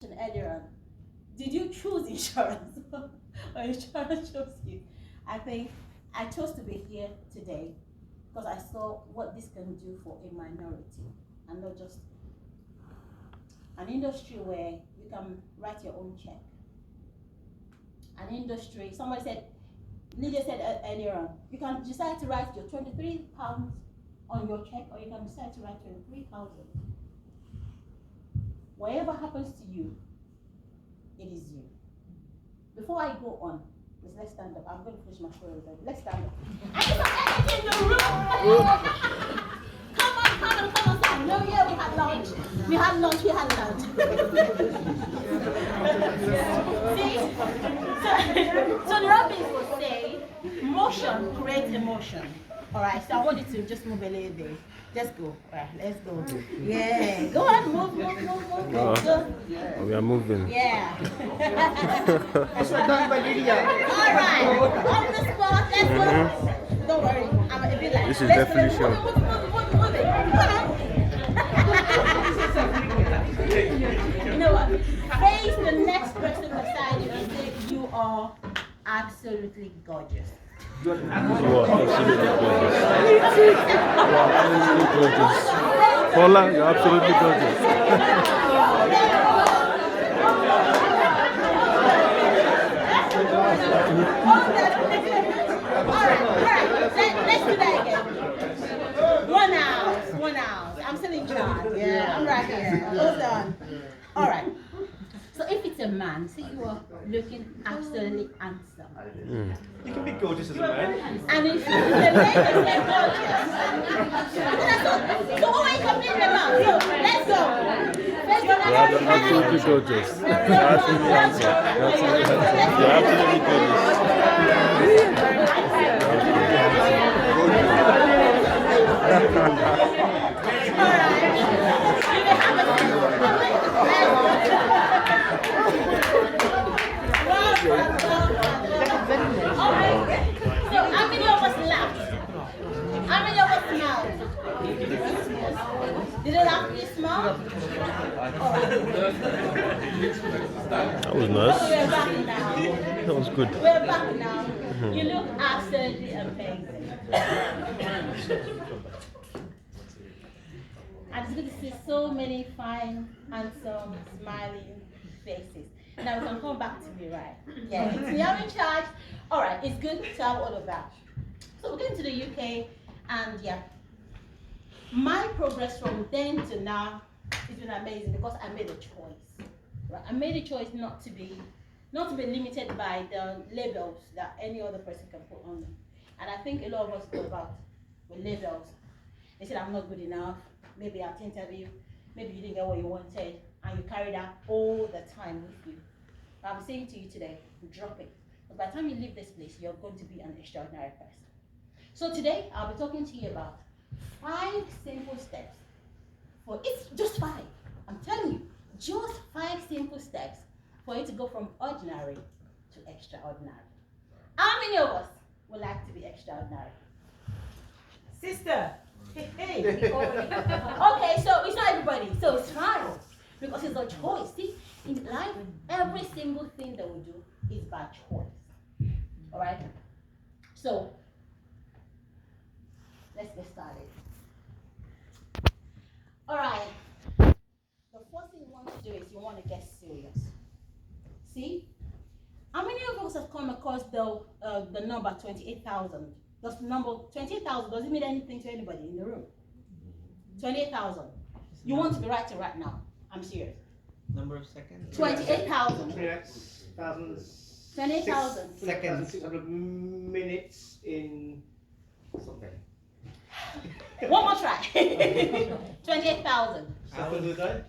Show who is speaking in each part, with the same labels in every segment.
Speaker 1: question earlier on, did you choose insurance or insurance chose you? I think I chose to be here today because I saw what this can do for a minority and not just an industry where you can write your own check. An industry, somebody said, Lydia said earlier on, you can decide to write your £23 on your check, or you can decide to write 23,000. Whatever happens to you, it is you. Before I go on, let's stand up. I'm going to finish my story with them. Let's stand up. I just have energy in the room. Come on, son. No, yeah, we had lunch. We had lunch. See? So the rabbis will say, motion creates emotion. All right, so I want you to just move a little bit. Just go. All right, let's go. Yeah, go on, move. Go.
Speaker 2: Oh, we are moving.
Speaker 1: Yeah.
Speaker 3: That's what done by Lydia.
Speaker 1: All right, on the spot, let's go. Don't worry, I'm a bit like.
Speaker 2: This is
Speaker 1: let's
Speaker 2: definition.
Speaker 1: Move it. You know what? Face the next person beside you and say, you are absolutely gorgeous.
Speaker 2: You are absolutely gorgeous. Paula, you're absolutely gorgeous.
Speaker 1: Alright, let's do that again. 1 hour. I'm still in charge. Yeah, I'm right here. Hold on. Alright. So if it's a man, say you are looking absolutely handsome.
Speaker 3: You can be gorgeous as a man.
Speaker 1: And if the lady says gorgeous. So what are you complaining about? So let's go.
Speaker 2: You're absolutely gorgeous. You're absolutely handsome. You're absolutely
Speaker 1: So how many of us laughed? How many of us smiled? Did you laugh? You smile?
Speaker 2: That was nice.
Speaker 1: We're back now.
Speaker 2: That was good.
Speaker 1: We're back now. You look absolutely amazing. And it's good to see so many fine, handsome, smiling faces. Now we can come back to me, right? Yeah, it's me, I'm in charge. All right, it's good to have all of that. So we're going to the UK, and yeah, my progress from then to now has been amazing because I made a choice. Right? I made a choice not to be limited by the labels that any other person can put on them. And I think a lot of us go about with labels. They said I'm not good enough. Maybe at interview, maybe you didn't get what you wanted, and you carry that all the time with you. But I'm saying to you today, drop it. But by the time you leave this place, you're going to be an extraordinary person. So today, I'll be talking to you about 5 simple steps. It's just 5. I'm telling you, just 5 simple steps for you to go from ordinary to extraordinary. How many of us would like to be extraordinary? Sister. Hey. Okay, so it's not everybody, so it's fine because it's a choice. See, in life, every single thing that we do is by choice. All right. So let's get started. All right. The first thing you want to do is you want to get serious. See, how many of us have come across the number 28,000? The number 28,000 doesn't mean anything to anybody in the room. 28,000. You want to be writing right now. I'm serious.
Speaker 3: Number of seconds?
Speaker 1: 28,000.
Speaker 3: 28,000.
Speaker 1: 28,000.
Speaker 3: Seconds, 600 minutes in something.
Speaker 1: One more try. 28,000.
Speaker 3: Hours a day?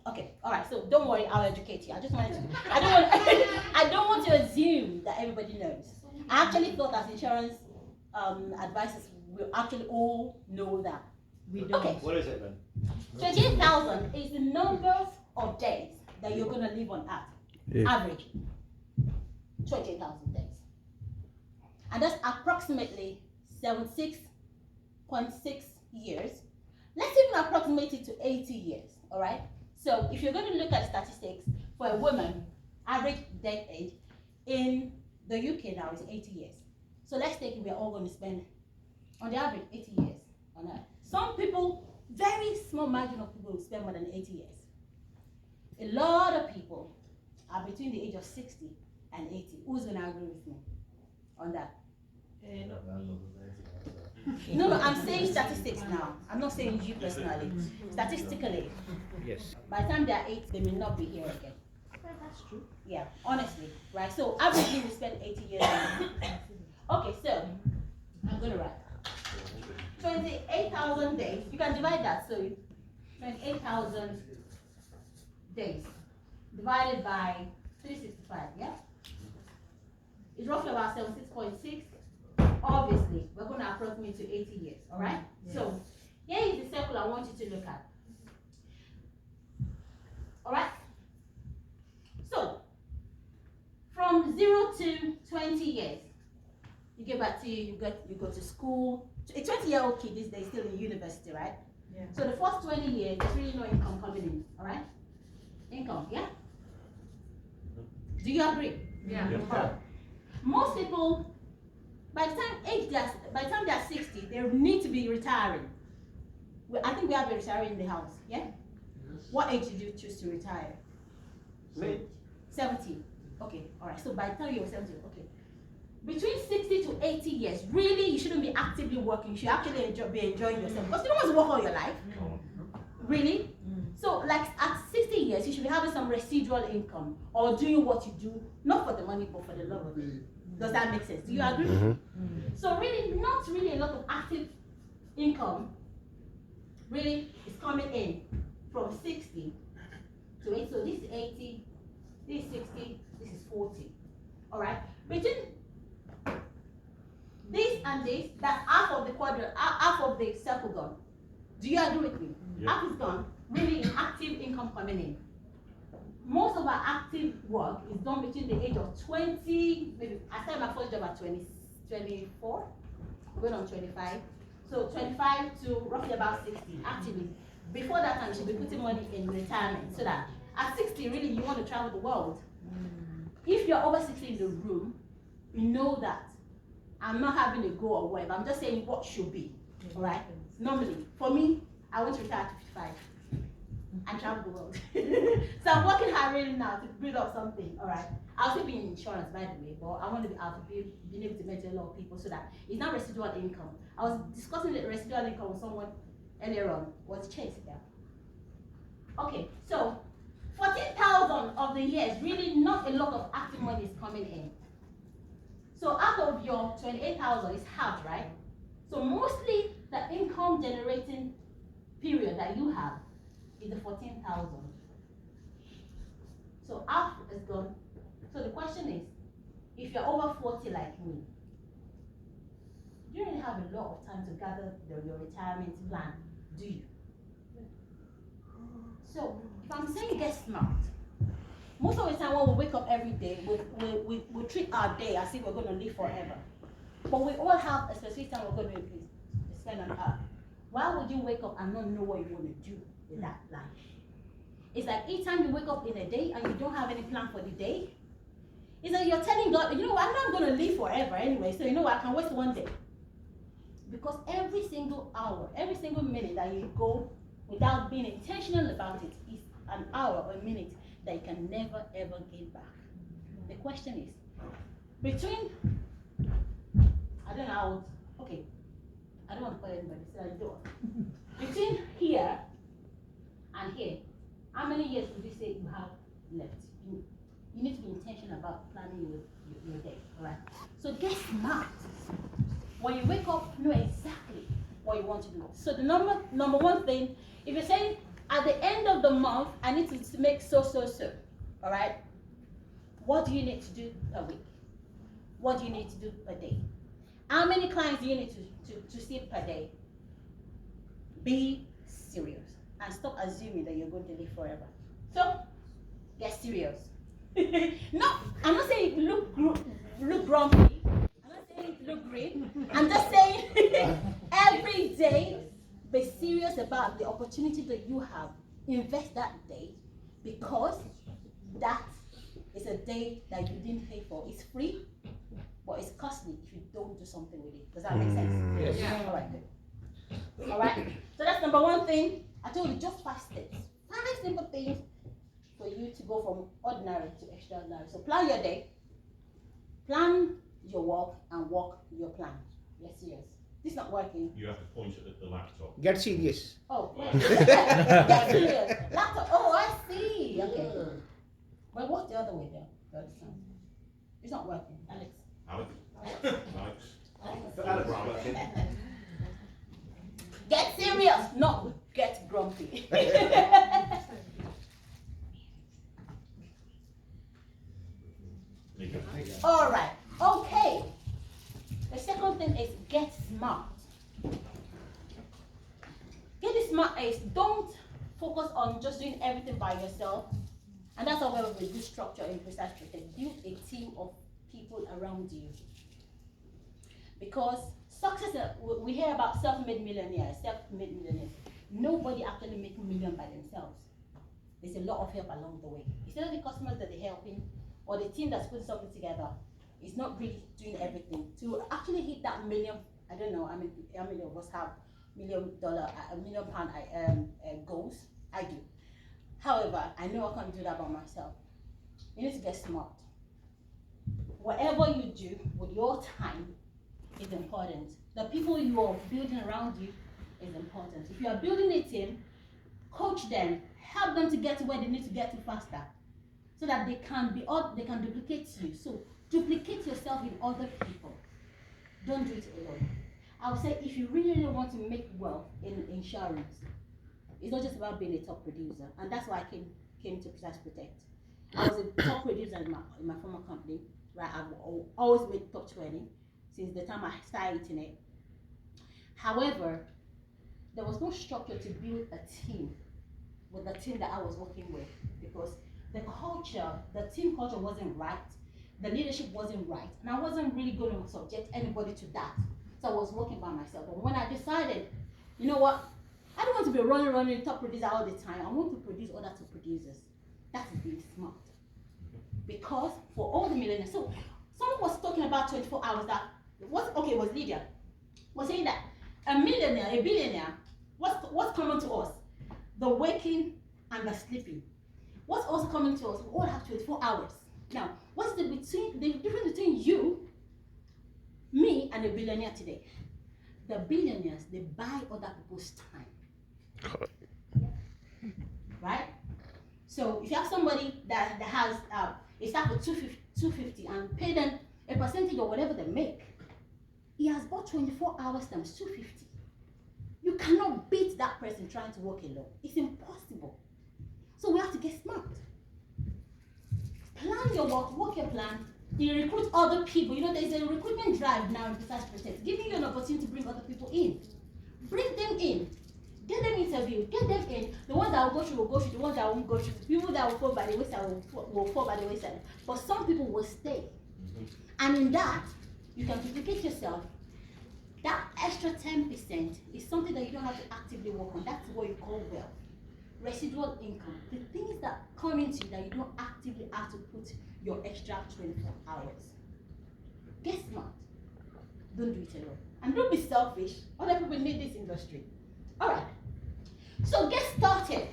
Speaker 1: Okay, all right. So don't worry, I'll educate you. I just wanted to. I don't want to assume that everybody knows. I actually thought as insurance advisors, we actually all know that. We don't. Okay.
Speaker 3: What is it then?
Speaker 1: 28,000 is the number of days that you're going to live on Earth.
Speaker 2: Yeah.
Speaker 1: Average. 28,000 days. And that's approximately 76.6 years. Let's even approximate it to 80 years, all right? So if you're going to look at statistics for a woman, average death age in the UK now is 80 years. So let's take it we're all going to spend, on the average, 80 years on Earth. Some people, very small margin of people will spend more than 80 years. A lot of people are between the age of 60 and 80. Who's going to agree with me on that? No, I'm saying statistics now. I'm not saying you personally. Statistically,
Speaker 3: Yes.
Speaker 1: by the time they're 8, they may not be here again. That's true. Yeah, honestly, right? So averagely we spend 80 years. Okay, so I'm gonna write 28,000 days. You can divide that. So 28,000 days divided by 365. Yeah, it's roughly about 76.6. Obviously, we're going to approximate to 80 years, all right? Yes. So, here is the circle I want you to look at. All right? So, from 0 to 20 years, you get back to you go to school. A 20-year-old kid these days still in university, right? Yeah. So the first 20 years, there's really no income coming in, all right? Income, yeah? Do you agree?
Speaker 4: Yeah.
Speaker 1: Yeah. Most people, by the time they're 60, they need to be retiring. I think we have a retiree in the house, yeah? Yes. What age did you choose to retire?
Speaker 3: Me?
Speaker 1: 70. Okay, all right. So by the time you're 70, okay. Between 60 to 80 years, really, you shouldn't be actively working. You should actually be enjoying yourself because you don't want to work all your life. Really? So, like at 60 years, you should be having some residual income or doing what you do, not for the money, but for the love of it. Does that make sense? Do you agree? So really, not really a lot of active income really is coming in from 60 to 80. So this is 80, this is 60, this is 40. All right? Between this and this, that's half of the quadrant, half of the circle gone. Do you agree with me? Yeah. Half is gone, really in active income coming in. Most of our active work is done between the age of 20, maybe I started my first job at 24, going on 25. So 25 to roughly about 60 actively. Before that time, you should be putting money in retirement so that at 60, really, you want to travel the world. If you're over 60 in the room, you know that I'm not having a go or whatever. I'm just saying what should be, all right? Normally, for me, I want to retire at 55. And travel the world. So I'm working hard really now to build up something, all right? I'll still be in insurance, by the way, but I want to be able to be able to mentor a lot of people so that it's not residual income. I was discussing the residual income with someone earlier on. Was Chase, yeah? Okay, so 14,000 of the years, really not a lot of active money is coming in. So out of your 28,000 is half, right? So mostly the income generating period that you have is the 14,000. So half is gone. So the question is, if you're over 40 like me, you don't really have a lot of time to gather your retirement plan, do you? So if I'm saying get smart, most of the time when we wake up every day, we treat our day as if we're going to live forever. But we all have a specific time we're going to spend on earth. Why would you wake up and not know what you want to do with that life? It's like each time you wake up in a day and you don't have any plan for the day, it's like you're telling God, you know what, I'm not going to live forever anyway, so you know what, I can waste one day. Because every single hour, every single minute that you go without being intentional about it is an hour or a minute that you can never ever get back. The question is, between, I don't know how, okay, I don't want to call anybody, so I do. Between here and here, how many years would you say you have left? You need to be intentional about planning your day, all right? So get smart. When you wake up, know exactly what you want to do. So the number one thing, if you're saying at the end of the month, I need to make so, all right? What do you need to do a week? What do you need to do a day? How many clients do you need to see per day? Be serious and stop assuming that you're going to live forever. So, get serious. No, I'm not saying look grumpy. I'm not saying look green. I'm just saying every day be serious about the opportunity that you have invest that day, because that is a day that you didn't pay for. It's free, but it's costly if you don't do something with it. Does that make sense?
Speaker 3: Yes.
Speaker 1: Yeah. All right, good. All right. So that's number one thing. I told you just 5 steps. 5 simple things for you to go from ordinary to extraordinary. So plan your day, plan your work, and work your plan. Yes, yes. This is not working.
Speaker 4: You have to point it at the laptop.
Speaker 3: Get serious.
Speaker 1: Oh, wait. Get serious. Laptop. Oh, I see. Okay. Well, what's the other way there? The other side. It's not working. Alex.
Speaker 4: Alex.
Speaker 1: Get serious, not get grumpy. All right. Okay. The second thing is get smart. Getting smart is don't focus on just doing everything by yourself. And that's how we do structure in Precise Protect. Build a team of people around you. Because success, we hear about self-made millionaires, Nobody actually makes millions by themselves. There's a lot of help along the way. It's not the customers that they're helping or the team that's putting something together. It's not really doing everything. To actually hit that million, I don't know, how many of us have $1 million goals? I do. However, I know I can't do that by myself. You need to get smart. Whatever you do with your time is important. The people you are building around you is important. If you are building a team, coach them, help them to get to where they need to get to faster, so that they can duplicate you. So duplicate yourself in other people. Don't do it alone. I would say if you really want to make wealth in insurance, it's not just about being a top producer, and that's why I came to Precise Protect. I was a top producer in my former company, right? I've always made top 20 since the time I started eating it. However, there was no structure to build a team with the team that I was working with, because the team culture wasn't right, the leadership wasn't right, and I wasn't really going to subject anybody to that. So I was working by myself. But when I decided, you know what, I don't want to be running top producer all the time. I want to produce other top producers. That is being smart. Because for all the millionaires, so someone was talking about 24 hours that was Lydia was saying that a billionaire, what's common to us? The waking and the sleeping. What's also coming to us? We all have 24 hours. Now, what's the difference between you, me, and a billionaire today? The billionaires, they buy other people's time. Right? So if you have somebody that has a staff of 250 and pay them a percentage of whatever they make, he has bought 24 hours times 250. You cannot beat that person trying to work alone. It's impossible. So we have to get smart. Plan your work your plan. You recruit other people. You know, there's a recruitment drive now in Precise Protect, giving you an opportunity to bring other people in. Bring them in. Get them interviewed. Get them in. The ones that will go through will go through. The ones that won't go through. People that will fall by the wayside will fall by the wayside. But some people will stay. And in that, you can duplicate yourself. That extra 10% is something that you don't have to actively work on. That's what you call wealth. Residual income. The things that come into you that you don't actively have to put your extra 24 hours. Get smart. Don't do it alone. And don't be selfish. Other people need this industry. Alright. So get started.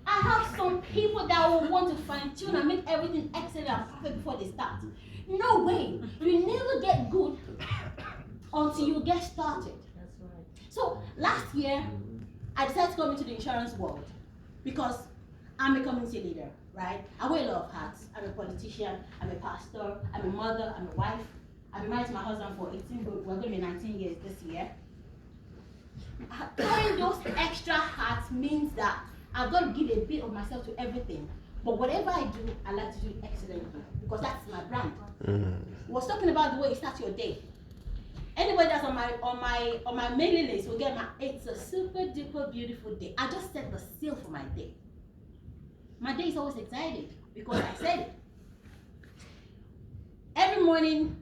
Speaker 1: I have some people that will want to fine-tune and make everything excellent and perfect before they start. No way. You never get good until you get started. That's right. So last year, I decided to come into the insurance world because I'm a community leader, right? I wear a lot of hats. I'm a politician, I'm a pastor, I'm a mother, I'm a wife. I've been married to my husband for 18, but we're going to be 19 years this year. Carrying those extra hats means that I've got to give a bit of myself to everything. But whatever I do, I like to do excellently because that's my brand. We was talking about the way you start your day. Anybody that's on my mailing list will get it's a super duper beautiful day. I just set the seal for my day. My day is always exciting because I said it. Every morning,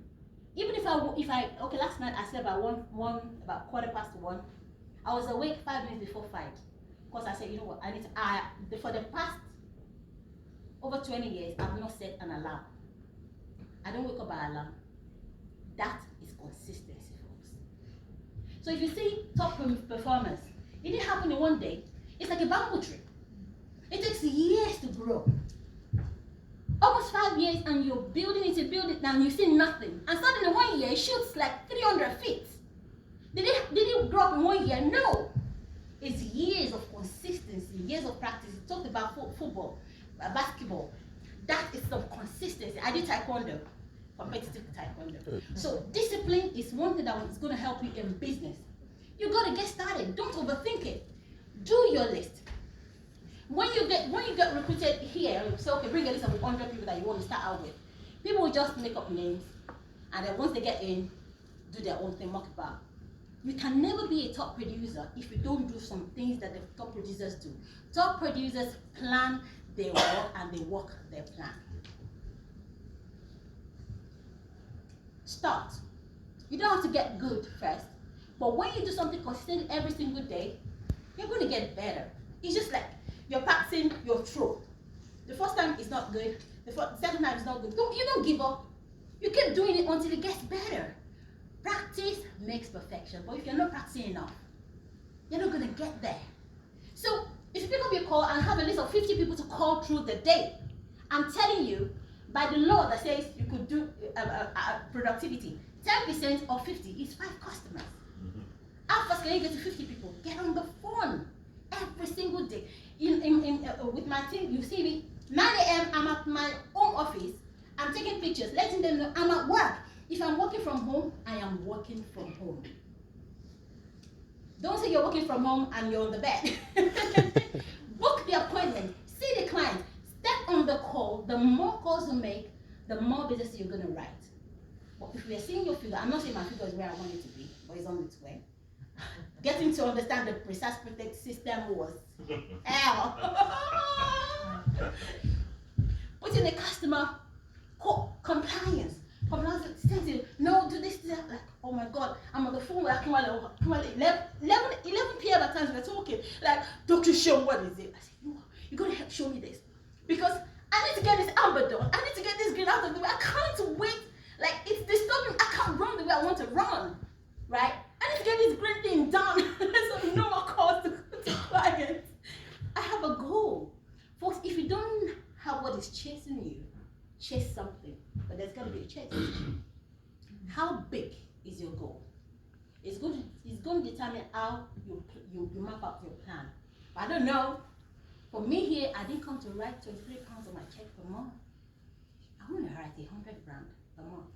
Speaker 1: even if I last night I slept about about 1:15. I was awake 5 minutes before 5. because I said, you know what, for the past over 20 years, I've not set an alarm. I don't wake up by alarm. That is consistency, folks. So if you see top performers, it didn't happen in one day. It's like a bamboo tree. It takes years to grow. Almost 5 years, and you're building it, and you see nothing. And suddenly 1 year, it shoots like 300 feet. Did it grow up in 1 year? No. It's years of consistency, years of practice. You talked about football, basketball. That is some consistency. I did taekwondo, competitive taekwondo. So discipline is one thing that is going to help you in business. You got to get started. Don't overthink it. Do your list. When you get recruited here, you say, okay, bring a list of 100 people that you want to start out with. People will just make up names, and then once they get in, do their own thing, mock about. You can never be a top producer if you don't do some things that the top producers do. Top producers plan their work and they work their plan. Start. You don't have to get good first, but when you do something consistent every single day, you're going to get better. It's just like you're practicing your throw. The first time is not good. The second time is not good. You don't give up. You keep doing it until it gets better. Practice makes perfection, but if you're not practicing enough, you're not going to get there. So if you pick up your call and have a list of 50 people to call through the day, I'm telling you, by the law that says you could do productivity, 10% of 50 is 5 customers. How fast can you get to 50 people? Get on the phone every single day. With my team, you see me, 9 a.m. I'm at my home office. I'm taking pictures, letting them know I'm at work. If I'm working from home, I am working from home. Don't say you're working from home and you're on the bed. Book the appointment, see the client, step on the call. The more calls you make, the more business you're going to write. But if we are seeing your figure, I'm not saying my figure is where I want it to be, but it's on its way. Getting to understand the precise protect system was hell. Putting the customer compliance. Compliance says you no, do this, that. Like, oh my God, I'm on the phone with Akinwale. 11 p.m. at times we're talking. Like, Dr. Sheun, what is it? I said, you gotta help show me this. Because I need to get this amber done. I need to get this green out of the way. I can't wait. Like, it's disturbing. I can't run the way I want to run. Right? I need to get this green thing done. So no more calls to clients. I have a goal. Folks, if you don't have what is chasing you, chase something. But there's got to be a chase. How big is your goal? It's going to determine how you map out your plan. I don't know. For me here, I didn't come to write 23 pounds on my check per month. I want to write 100 grand a month.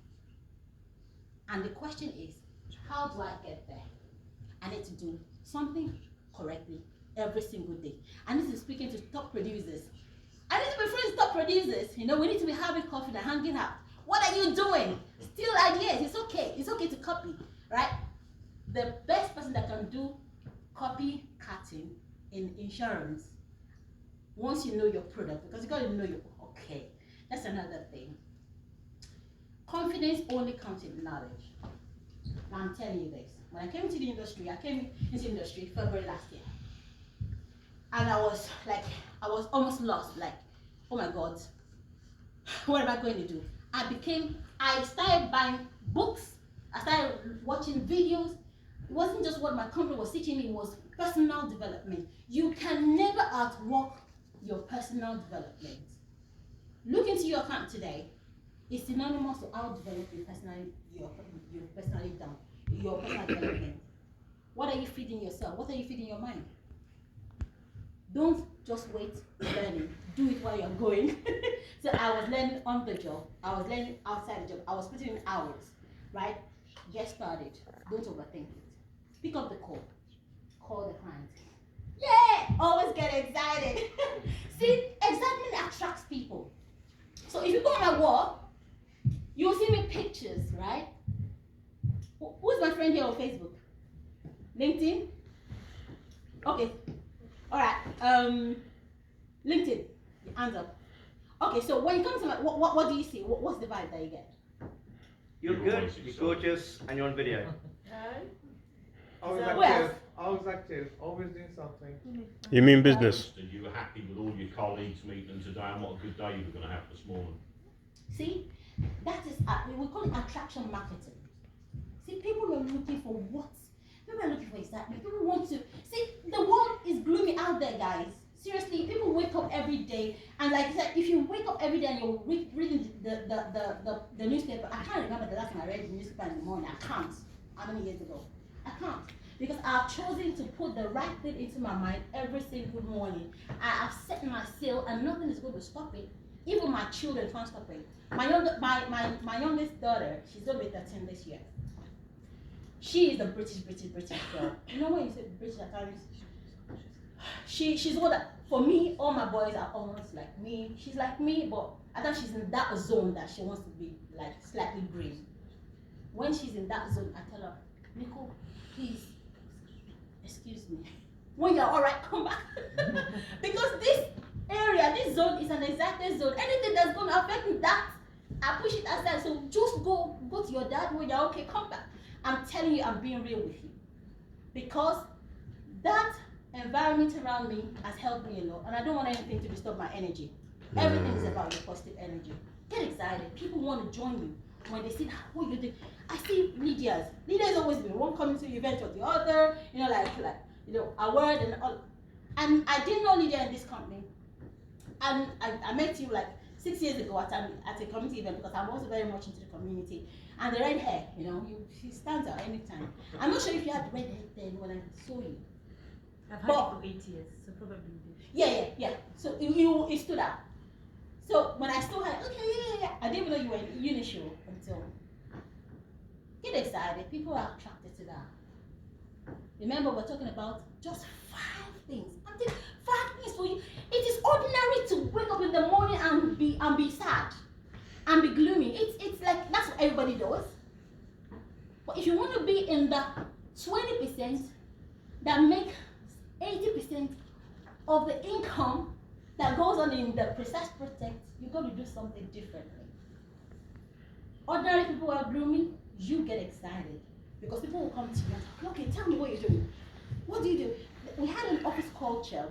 Speaker 1: And the question is, how do I get there? I need to do something correctly every single day. I need to be speaking to top producers. I need to be friends with top producers. You know, we need to be having coffee and hanging out. What are you doing? Steal ideas. It's okay. It's okay to copy, right? The best person that can do copycatting in insurance, once you know your product, because you got to know your, okay, that's another thing. Confidence only comes in knowledge. Now I'm telling you this. When I came into the industry, February last year. And I was almost lost, like, oh my God, what am I going to do? I started buying books, I started watching videos. It wasn't just what my company was teaching me, it was personal development. You can never outwork your personal development. Look into your account today. It's synonymous to outdevelop your personal development. What are you feeding yourself? What are you feeding your mind? Don't just wait learning. Do it while you're going. So I was learning on the job. I was learning outside the job. I was putting in hours, right? Get started. Don't overthink it. Pick up the call. Call the client. Yeah! Always get excited. See, excitement attracts people. So if you go on my wall, you'll see me pictures, right? Who's my friend here on Facebook? LinkedIn? Okay. All right. LinkedIn. Hands up. Okay. So when you come to my, what do you see? What's the vibe that you get?
Speaker 3: You're good. You're gorgeous, and you're on video.
Speaker 1: Who else?
Speaker 5: always active, always doing something.
Speaker 2: You mean business?
Speaker 4: You were happy with all your colleagues meeting today, and what a good day you were going to have this morning.
Speaker 1: See, that is, we call it attraction marketing. See, people are looking for what? People are looking for excitement. People want to, see, the world is gloomy out there, guys. Seriously, people wake up every day, and like I said, if you wake up every day and you're reading the newspaper, I can't remember the last time I read the newspaper in the morning. I can't. How many years ago? I can't. Because I've chosen to put the right thing into my mind every single morning. I have set my sail, and nothing is going to stop it. Even my children can't stop it. My youngest daughter, she's going to be 13 this year. She is a British girl. You know when you say British at times? She's what that, for me, all my boys are almost like me. She's like me, but I think she's in that zone that she wants to be like slightly green. When she's in that zone, I tell her, Nico, please, excuse me. When you're alright, come back. Because this area, this zone is an exact zone. Anything that's going to affect that, I push it aside. So just go to your dad when you're okay, come back. I'm telling you, I'm being real with you. Because that environment around me has helped me a lot, and I don't want anything to disturb my energy. Everything is about your positive energy. Get excited. People want to join you when they see what you do. I see leaders. Leaders always been one coming to the event or the other. You know, like a word and all. And I didn't know Lydia in this company, and I met you like 6 years ago at a community event because I'm also very much into the community. And the red hair, you know, she stands out anytime. I'm not sure if you had red hair then when I saw you.
Speaker 6: I've had it for 8 years, so probably you did.
Speaker 1: Yeah. So you stood out. So when I saw her, okay, yeah. I didn't even know you were in Unishow until. Get excited. People are attracted to that. Remember, we're talking about just 5 things. I'm telling 5 things for you. It is ordinary to wake up in the morning and be sad and be gloomy. It's like that's what everybody does. But if you want to be in the 20% that make 80% of the income that goes on in the precise project, you got to do something differently. Ordinary people are gloomy, you get excited because people will come to you and say, okay, tell me what you're doing. What do you do? We had an office culture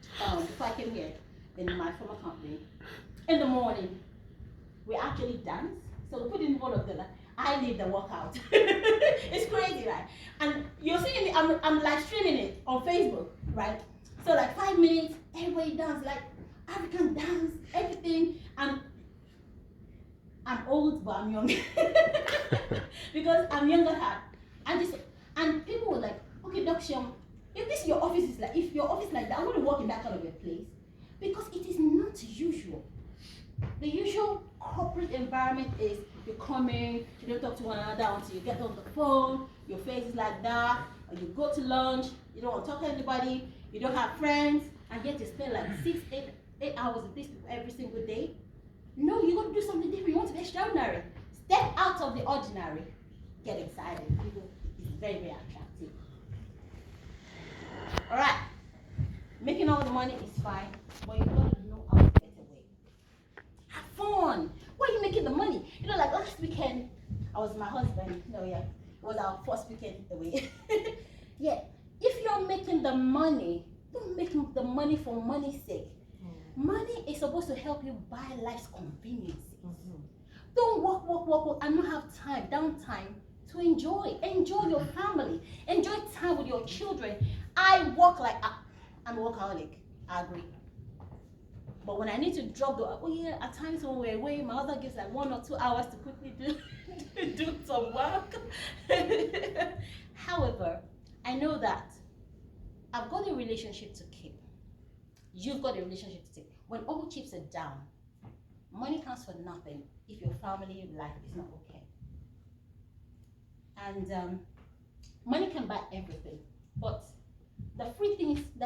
Speaker 1: before I came here in my former company. In the morning, we actually dance. So we put in one of them. I lead the workout. It's crazy, right? And you're seeing me, I'm live streaming it on Facebook, right? So like 5 minutes, everybody dance, like African dance, everything. And I'm old, but I'm young. Because I'm younger heart. And people were like, okay, Doc Sheun, if your office is like that, I want to work in that kind of a place. Because it is not usual. The usual corporate environment is you come in, you don't talk to one another until you get on the phone, your face is like that, or you go to lunch, you don't want to talk to anybody, you don't have friends, and yet you spend like 8 hours with these people every single day. No, you got to do something different. You want to be extraordinary. Step out of the ordinary. Get excited. It's very, very attractive. All right. Making all the money is fine, but you got to know how to get away. Have fun. Why are you making the money? You know, like last weekend, I was with my husband. It was our first weekend away. Yeah. If you're making the money, don't make the money for money's sake. Money is supposed to help you buy life's conveniences. Don't work, and not have downtime to enjoy. Enjoy your family. Enjoy time with your children. I work like I'm a workaholic. I agree. But when I need to drop at times when we're away, my husband gives like 1 or 2 hours to quickly do some work. However, I know that I've got a relationship to keep. You've got a relationship to take. When all chips are down, money counts for nothing if your family life is not okay. And money can buy everything, but there's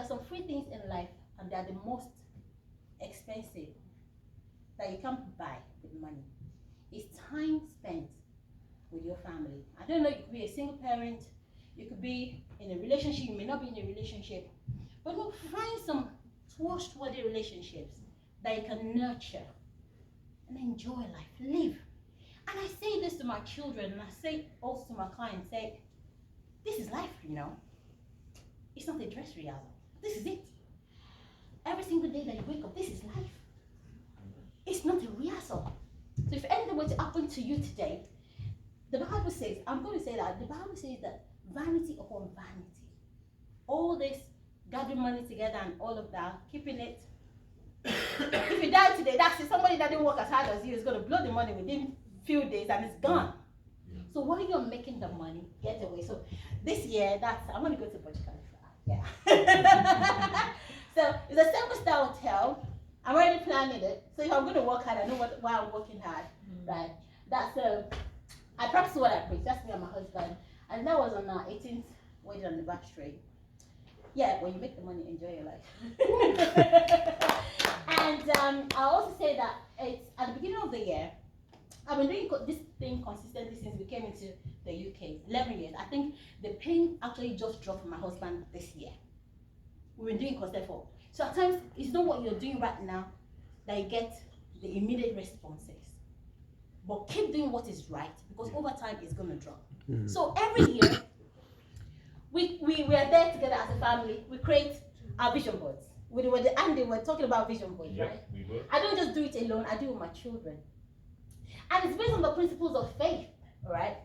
Speaker 1: some free things in life, and they're the most expensive that you can't buy with money. It's time spent with your family. I don't know, you could be a single parent, you could be in a relationship, you may not be in a relationship, but look, find some trustworthy relationships that you can nurture and enjoy life, live. And I say this to my children, and I say also to my clients, say, this is life, you know. It's not a dress rehearsal. This is it. Every single day that you wake up, this is life. It's not a rehearsal. So if anything were to happen to you today, the Bible says, I'm going to say that, the Bible says that vanity upon vanity. All this gathering money together and all of that, keeping it. If you die today, that's it. Somebody that didn't work as hard as you is going to blow the money within few days and it's gone. So while you're making the money, get away. So this year, I'm going to go to Burj Khalifa. Yeah. So it's a 7-star hotel. I'm already planning it. So if I'm going to work hard, I know why I'm working hard. Right. That's I practice what I preach. That's me and my husband. And that was on our 18th wedding anniversary. Yeah, when you make the money, enjoy your life. And I also say that it's at the beginning of the year. I've been doing this thing consistently since we came into the UK, 11 years. I think the pain actually just dropped for my husband this year. We've been doing constant for. So at times, it's not what you're doing right now that you get the immediate responses. But keep doing what is right, because over time it's going to drop. So every year, we are there together as a family. We create our vision boards. We were talking about vision boards, right?
Speaker 4: We were.
Speaker 1: I don't just do it alone. I do it with my children. And it's based on the principles of faith, all right?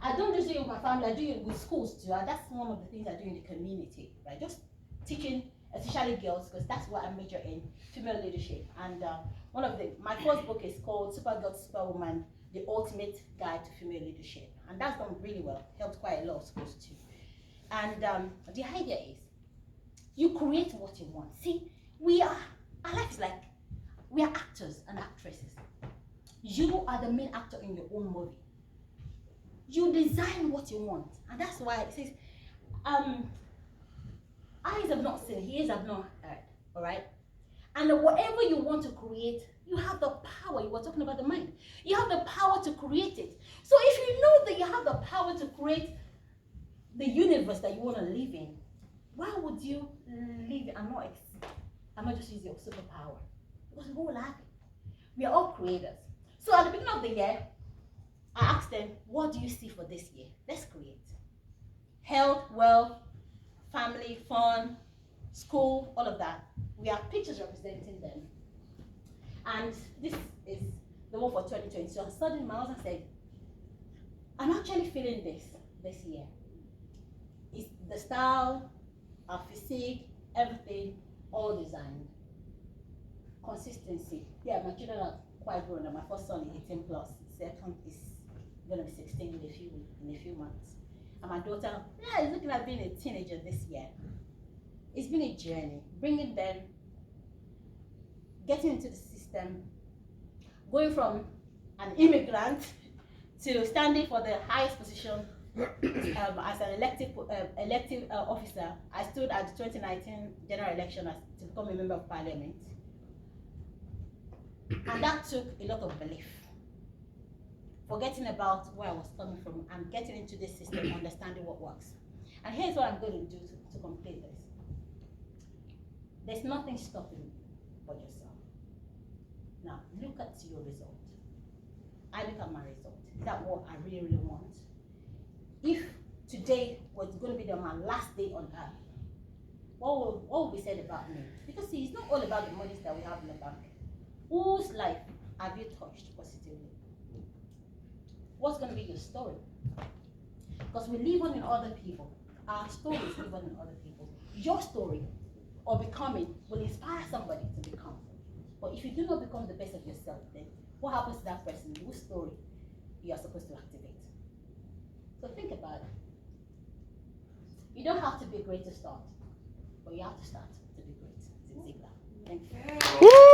Speaker 1: I don't just do it with my family, I do it with schools too. And that's one of the things I do in the community, right? Just teaching, especially girls, because that's what I major in, female leadership. And my first book is called Supergirl, Superwoman, The Ultimate Guide to Female Leadership. And that's done really well, helped quite a lot of schools too. And the idea is, you create what you want. See, our life is like, we are actors and actresses. You are the main actor in your own movie. You design what you want. And that's why it says, eyes have not seen, ears have not heard. All right? And whatever you want to create, you have the power. You were talking about the mind. You have the power to create it. So if you know that you have the power to create the universe that you want to live in, why would you live and not just use your superpower? Because we all have it. We are all creators. So at the beginning of the year, I asked them, what do you see for this year? Let's create. Health, wealth, family, fun, school, all of that. We have pictures representing them. And this is the one for 2020. So suddenly my husband said, I'm actually feeling this year. It's the style, our physique, everything, all designed. Consistency. Yeah, my children are quite grown now. My first son is 18 plus. Second is gonna be 16 in a few months. And my daughter, is looking at being a teenager this year. It's been a journey, bringing them, getting into the system, going from an immigrant to standing for the highest position as an elective officer. I stood at the 2019 general election to become a member of parliament. And that took a lot of belief. Forgetting about where I was coming from and getting into this system, understanding what works. And here's what I'm going to do to complete this. There's nothing stopping you but yourself. Now, look at your result. I look at my result. Is that what I really, really want? If today was going to be my last day on earth, what will be said about me? Because see, it's not all about the monies that we have in the bank. Whose life have you touched positively? What's going to be your story? Because we live on in other people. Our stories live on in other people. Your story or becoming will inspire somebody to become. But if you do not become the best of yourself, then what happens to that person whose story you are supposed to activate? So think about it. You don't have to be great to start, but you have to start to be great. It's in Ziegler. Thank you.